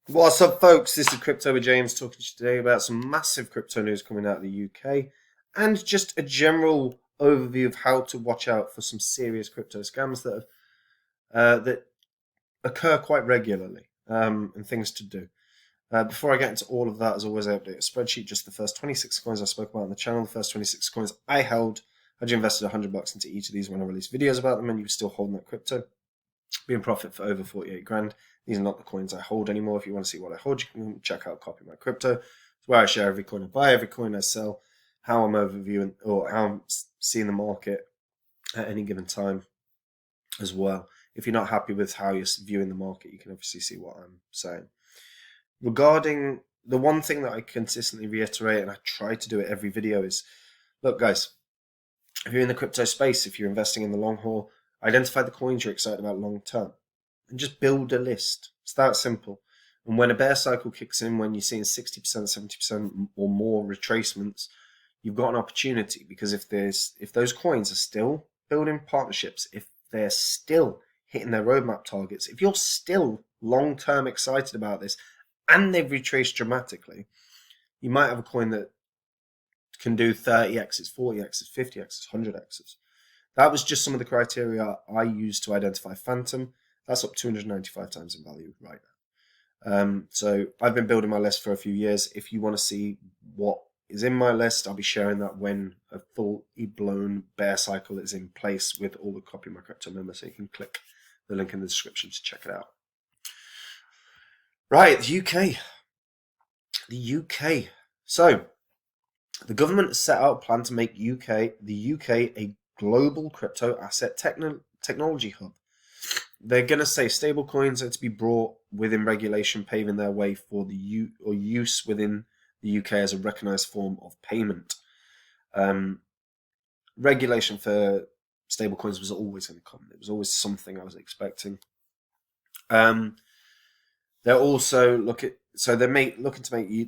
What's up, folks? This is Crypto with James talking to you today about some massive crypto news coming out of the UK and just a general overview of how to watch out for some serious crypto scams that occur quite regularly and things to do. Before I get into all of that, as always, I update a spreadsheet. Just the first 26 coins I spoke about on the channel, the first 26 coins I held. I just invested $100 into each of these when I released videos about them, and you were still holding that crypto. Be in profit for over 48 grand. These are not the coins I hold anymore. If you want to see what I hold, you can check out Copy My Crypto. It's where I share every coin I buy, every coin I sell, how I'm overviewing or how I'm seeing the market at any given time as well. If you're not happy with how you're viewing the market, you can obviously see what I'm saying. Regarding the one thing that I consistently reiterate, and I try to do it every video, is look, guys, if you're in the crypto space, if you're investing in the long haul, identify the coins you're excited about long term and just build a list. It's that simple. And when a bear cycle kicks in, when you're seeing 60%, 70% or more retracements, you've got an opportunity, because if those coins are still building partnerships, if they're still hitting their roadmap targets, if you're still long-term excited about this and they've retraced dramatically, you might have a coin that can do 30x's, 40x's, 50x's, 100x's. That was just some of the criteria I used to identify Phantom. That's up 295 times in value right now. So I've been building my list for a few years. If you want to see what is in my list, I'll be sharing that when a fully blown bear cycle is in place with all the Copy My Crypto members. So you can click the link in the description to check it out. Right, the UK. The UK. So the government has set out a plan to make the UK a global crypto asset technology hub. They're going to say stablecoins are to be brought within regulation, paving their way for the use within the UK as a recognised form of payment. Regulation for stablecoins was always going to come. It was always something I was expecting. They're also looking to make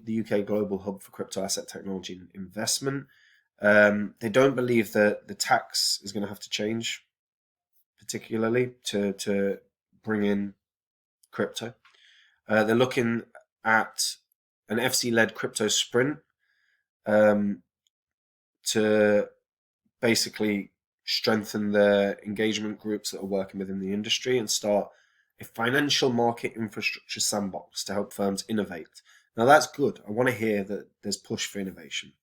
the UK a global hub for crypto asset technology and investment. They don't believe that the tax is going to have to change, particularly to bring in crypto. They're looking at an FC-led crypto sprint to basically strengthen the engagement groups that are working within the industry and start a financial market infrastructure sandbox to help firms innovate. Now that's good. I want to hear that there's push for innovation.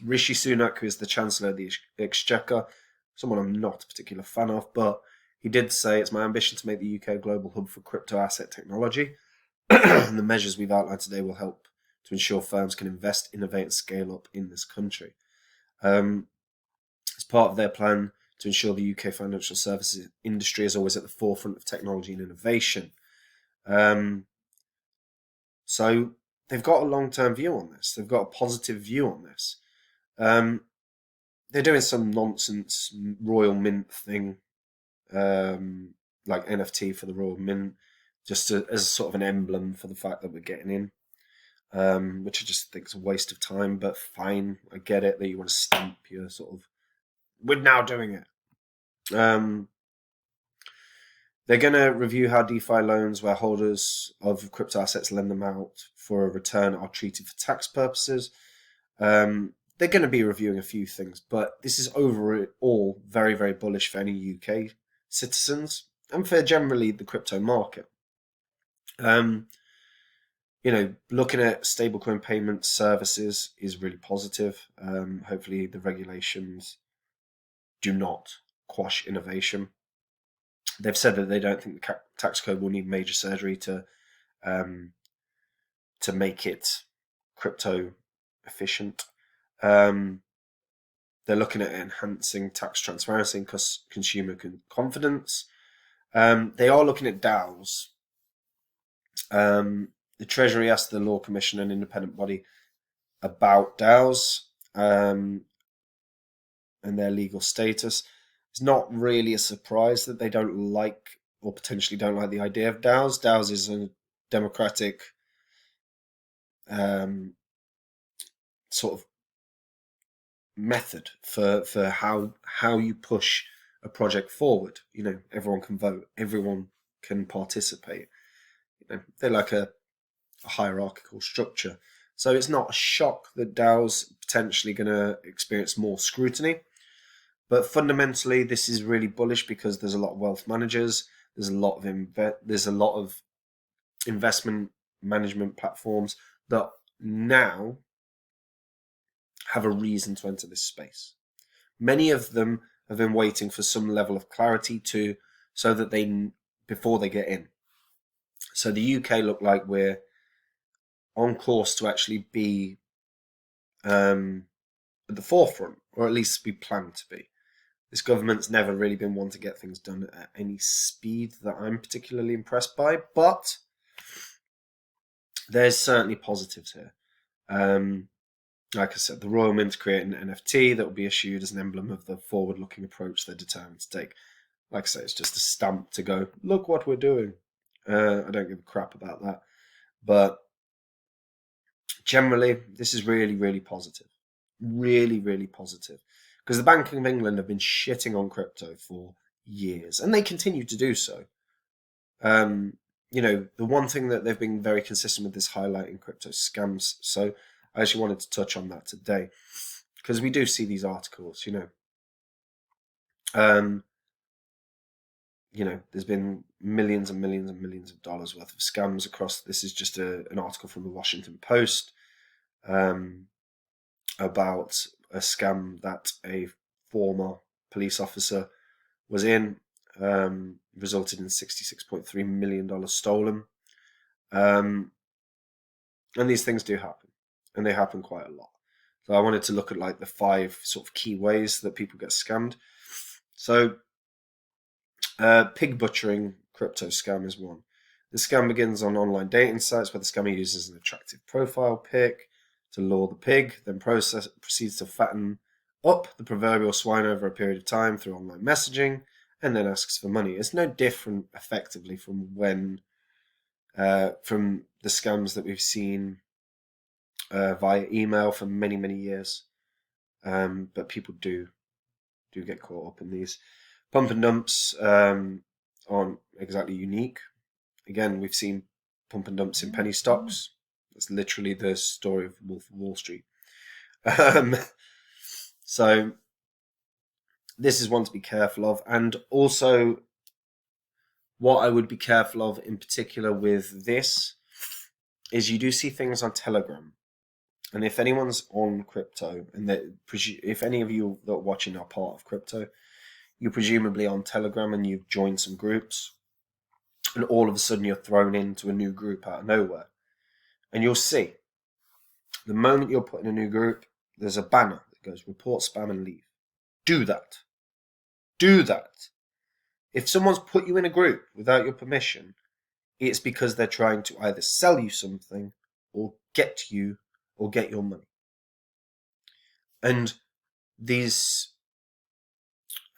Rishi Sunak, who is the Chancellor of the Exchequer, someone I'm not a particular fan of, but he did say it's my ambition to make the UK a global hub for crypto asset technology. And the measures we've outlined today will help to ensure firms can invest, innovate, and scale up in this country. As part of their plan to ensure the UK financial services industry is always at the forefront of technology and innovation. So they've got a long-term view on this. They've got a positive view on this. They're doing some nonsense Royal Mint thing, like NFT for the Royal Mint, just as sort of an emblem for the fact that we're getting in, which I just think is a waste of time, but fine. I get it that you want to stamp your sort of, we're now doing it. They're going to review how DeFi loans where holders of crypto assets lend them out for a return are treated for tax purposes. They're going to be reviewing a few things, but this is overall very, very bullish for any UK citizens and for generally the crypto market. Looking at stablecoin payment services is really positive. Hopefully the regulations do not quash innovation. They've said that they don't think the tax code will need major surgery to make it crypto efficient. They're looking at enhancing tax transparency and consumer confidence. They are looking at DAOs. The Treasury asked the Law Commission, an independent body, about DAOs and their legal status. It's not really a surprise that they don't like or potentially don't like the idea of DAOs. DAOs is a democratic sort of method for how you push a project forward. Everyone can vote, everyone can participate. They're like a a hierarchical structure. So it's not a shock that DAO's potentially going to experience more scrutiny. But fundamentally, this is really bullish because there's a lot of wealth managers. There's a lot of investment management platforms that now have a reason to enter this space. Many of them have been waiting for some level of clarity so that before they get in. So the UK look like we're on course to actually be at the forefront, or at least we plan to be. This government's never really been one to get things done at any speed that I'm particularly impressed by, but there's certainly positives here. Like I said, the Royal Mint's creating an NFT that will be issued as an emblem of the forward-looking approach they're determined to take. Like I say, it's just a stamp to go, look what we're doing. I don't give a crap about that. But generally, this is really, really positive. Really, really positive. Because the Bank of England have been shitting on crypto for years, and they continue to do so. The one thing that they've been very consistent with is highlighting crypto scams. So I actually wanted to touch on that today, because we do see these articles, there's been millions and millions and millions of dollars worth of scams across. This is just an article from the Washington Post about a scam that a former police officer was in, resulted in $66.3 million stolen. And these things do happen, and they happen quite a lot. So I wanted to look at like the 5 sort of key ways that people get scammed. So pig butchering crypto scam is one. The scam begins on online dating sites where the scammer uses an attractive profile pic to lure the pig, then proceeds to fatten up the proverbial swine over a period of time through online messaging, and then asks for money. It's no different, effectively, from from the scams that we've seen via email for many, many years. But people do get caught up in these. Pump and dumps aren't exactly unique. Again, we've seen pump and dumps in penny stocks. That's literally the story of Wolf of Wall Street. So this is one to be careful of. And also, what I would be careful of in particular with this is you do see things on Telegram. And if anyone's on crypto, and if any of you that are watching are part of crypto, you're presumably on Telegram and you've joined some groups, and all of a sudden you're thrown into a new group out of nowhere. And you'll see, the moment you're put in a new group, there's a banner that goes, report spam and leave. Do that. Do that. If someone's put you in a group without your permission, it's because they're trying to either sell you something or get you or get your money. And these,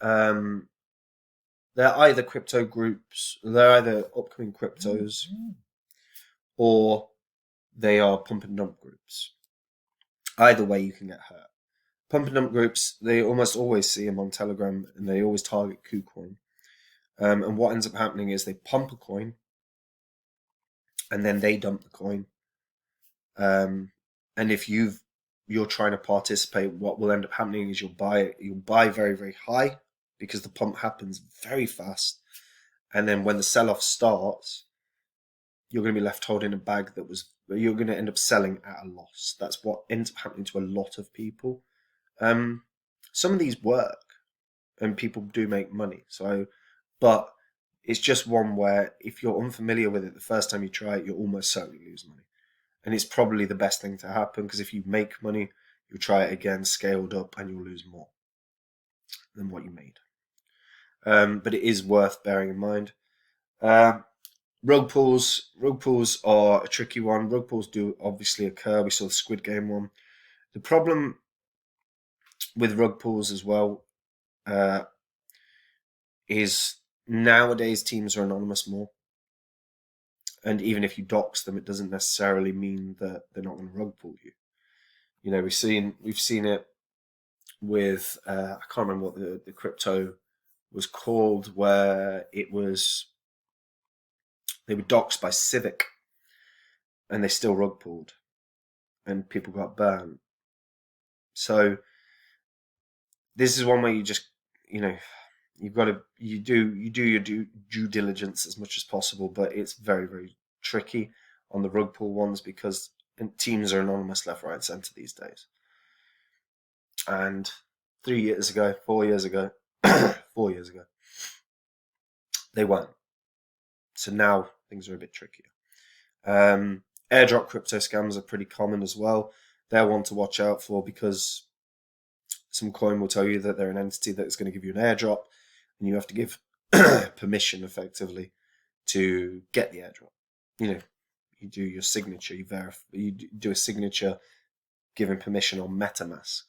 they're either crypto groups, they're either upcoming cryptos, or they are pump and dump groups. Either way, you can get hurt. Pump and dump groups, they almost always see them on Telegram, and they always target KuCoin. And what ends up happening is they pump a coin, and then they dump the coin. And if you're trying to participate, what will end up happening is you'll buy very, very high, because the pump happens very fast. And then when the sell-off starts, you're going to be left holding a bag you're going to end up selling at a loss. That's what ends up happening to a lot of people. Some of these work, and people do make money. But it's just one where if you're unfamiliar with it the first time you try it, you'll almost certainly lose money. And it's probably the best thing to happen, because if you make money, you'll try it again, scaled up, and you'll lose more than what you made. But it is worth bearing in mind. Rug pulls are a tricky one. Rug pulls do obviously occur. We saw the Squid Game one. The problem with rug pulls as well is nowadays teams are anonymous more. And even if you dox them, it doesn't necessarily mean that they're not going to rug pull you. We've seen it with I can't remember what the crypto was called, where they were doxed by Civic, and they still rug pulled, and people got burned. So this is one where you just, you've got to you do your due diligence as much as possible, but it's very, very tricky on the rug pull ones because teams are anonymous left, right, and centre these days. And 3 years ago, 4 years ago, 4 years ago, they weren't. So now things are a bit trickier. Airdrop crypto scams are pretty common as well. They're one to watch out for because some coin will tell you that they're an entity that's going to give you an airdrop, and you have to give permission effectively to get the airdrop. You do your signature, you do a signature giving permission on MetaMask,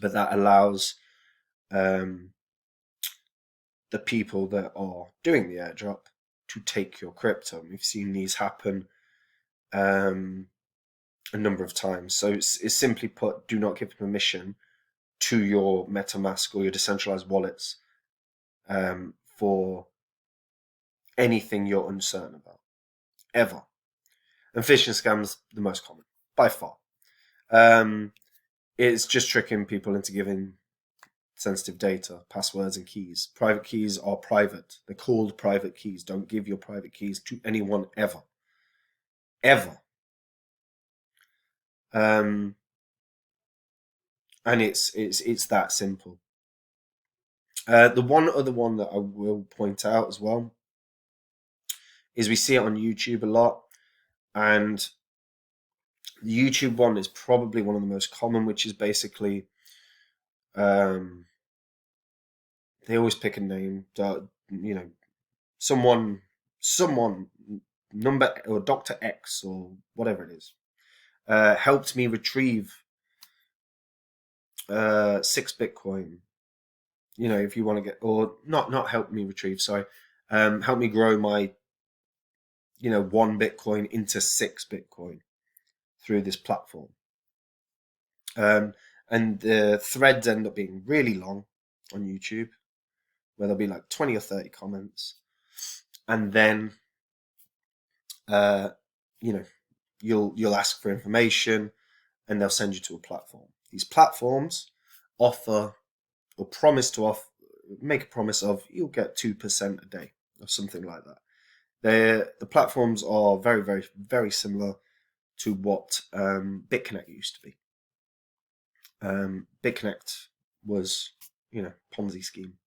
but that allows the people that are doing the airdrop to take your crypto. We've seen these happen a number of times. So it's simply put, do not give permission to your MetaMask or your decentralized wallets for anything you're uncertain about, ever. And phishing scams, the most common, by far. It's just tricking people into giving sensitive data, passwords, and keys. Private keys are private. They're called private keys. Don't give your private keys to anyone ever. Ever. And it's that simple. The one other one that I will point out as well is we see it on YouTube a lot, and the YouTube one is probably one of the most common, which is basically they always pick a name, someone number or Dr. X or whatever it is, helped me retrieve 6 Bitcoin. If you want to get, or not help me retrieve, sorry, help me grow my 1 Bitcoin into 6 Bitcoin through this platform. And the threads end up being really long on YouTube, where there'll be like 20 or 30 comments, and then you'll ask for information, and they'll send you to a platform. These platforms offer or make a promise of you'll get 2% a day or something like that. The platforms are very, very, very similar to what BitConnect used to be. BitConnect was, Ponzi scheme.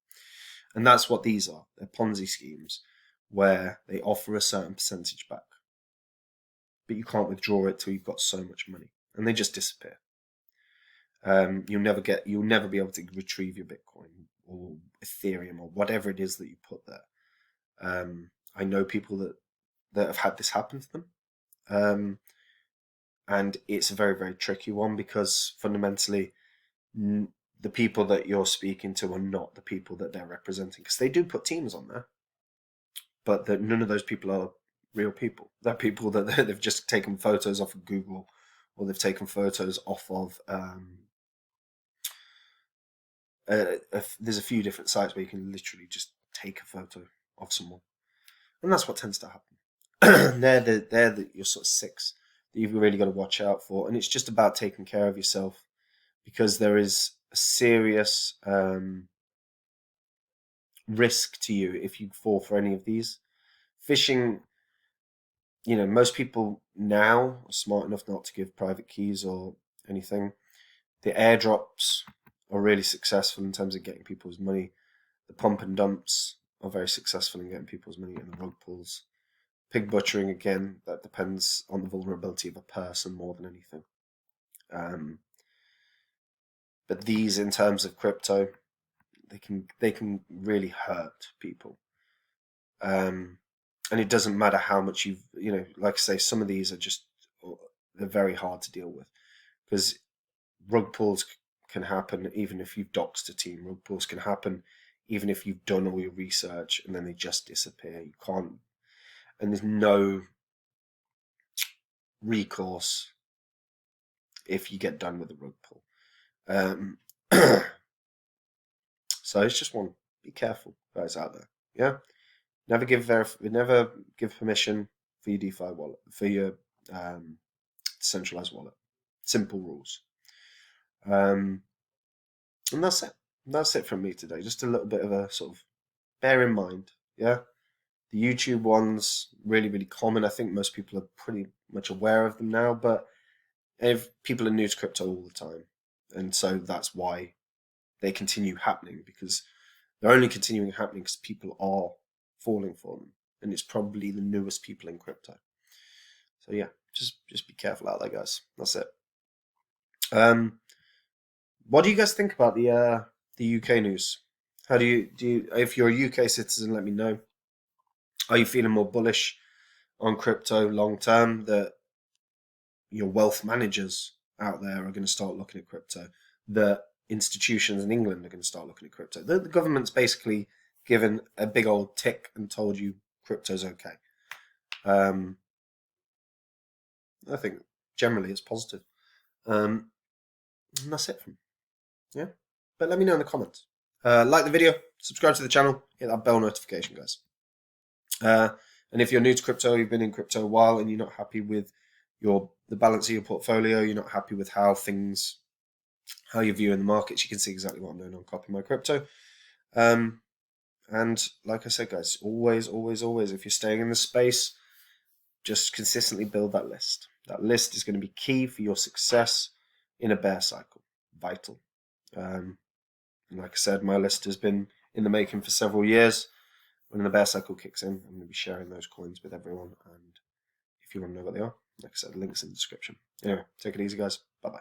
And that's what these are. They're Ponzi schemes where they offer a certain percentage back, but you can't withdraw it till you've got so much money, and they just disappear. You'll never be able to retrieve your Bitcoin or Ethereum or whatever it is that you put there. I know people that have had this happen to them. And it's a very, very tricky one because fundamentally the people that you're speaking to are not the people that they're representing, because they do put teams on there, but none of those people are real people. They're people that they've just taken photos off of Google, or they've taken photos off of there's a few different sites where you can literally just take a photo of someone, and that's what tends to happen. they're your sort of 6 that you've really got to watch out for, and it's just about taking care of yourself, because there is a serious risk to you if you fall for any of these. Phishing, most people now are smart enough not to give private keys or anything. The airdrops are really successful in terms of getting people's money. The pump and dumps are very successful in getting people's money, and the rug pulls. Pig butchering, again, that depends on the vulnerability of a person more than anything. But these, in terms of crypto, they can really hurt people. And it doesn't matter how much like I say, some of these are they're very hard to deal with, because rug pulls can happen even if you've doxed a team. Rug pulls can happen even if you've done all your research and then they just disappear. You can't, and there's no recourse if you get done with a rug pull. So it's just one. Be careful, guys out there. Yeah, never give permission for your DeFi wallet, for your decentralized wallet. Simple rules. And that's it. That's it from me today. Just a little bit of a sort of bear in mind. Yeah. The YouTube ones, really, really common. I think most people are pretty much aware of them now, but if people are new to crypto all the time. And so that's why they continue happening, because they're only continuing happening because people are falling for them. And it's probably the newest people in crypto. So yeah, just be careful out there, guys. That's it. What do you guys think about the UK news? How do you if you're a UK citizen, let me know. Are you feeling more bullish on crypto long term, that your wealth managers out there are going to start looking at crypto, that institutions in England are going to start looking at crypto? The government's basically given a big old tick and told you crypto's okay. I think generally it's positive. And that's it from yeah. But let me know in the comments. Like the video, subscribe to the channel, hit that bell notification, guys. And if you're new to crypto, you've been in crypto a while, and you're not happy with the balance of your portfolio, you're not happy with how you're viewing the markets, you can see exactly what I'm doing on Copy My Crypto. And like I said, guys, always, if you're staying in the space, just consistently build that list. That list is going to be key for your success in a bear cycle. Vital. And like I said, my list has been in the making for several years. When the bear cycle kicks in, I'm going to be sharing those coins with everyone. And if you want to know what they are, like I said, links in the description. Anyway, take it easy, guys. Bye-bye.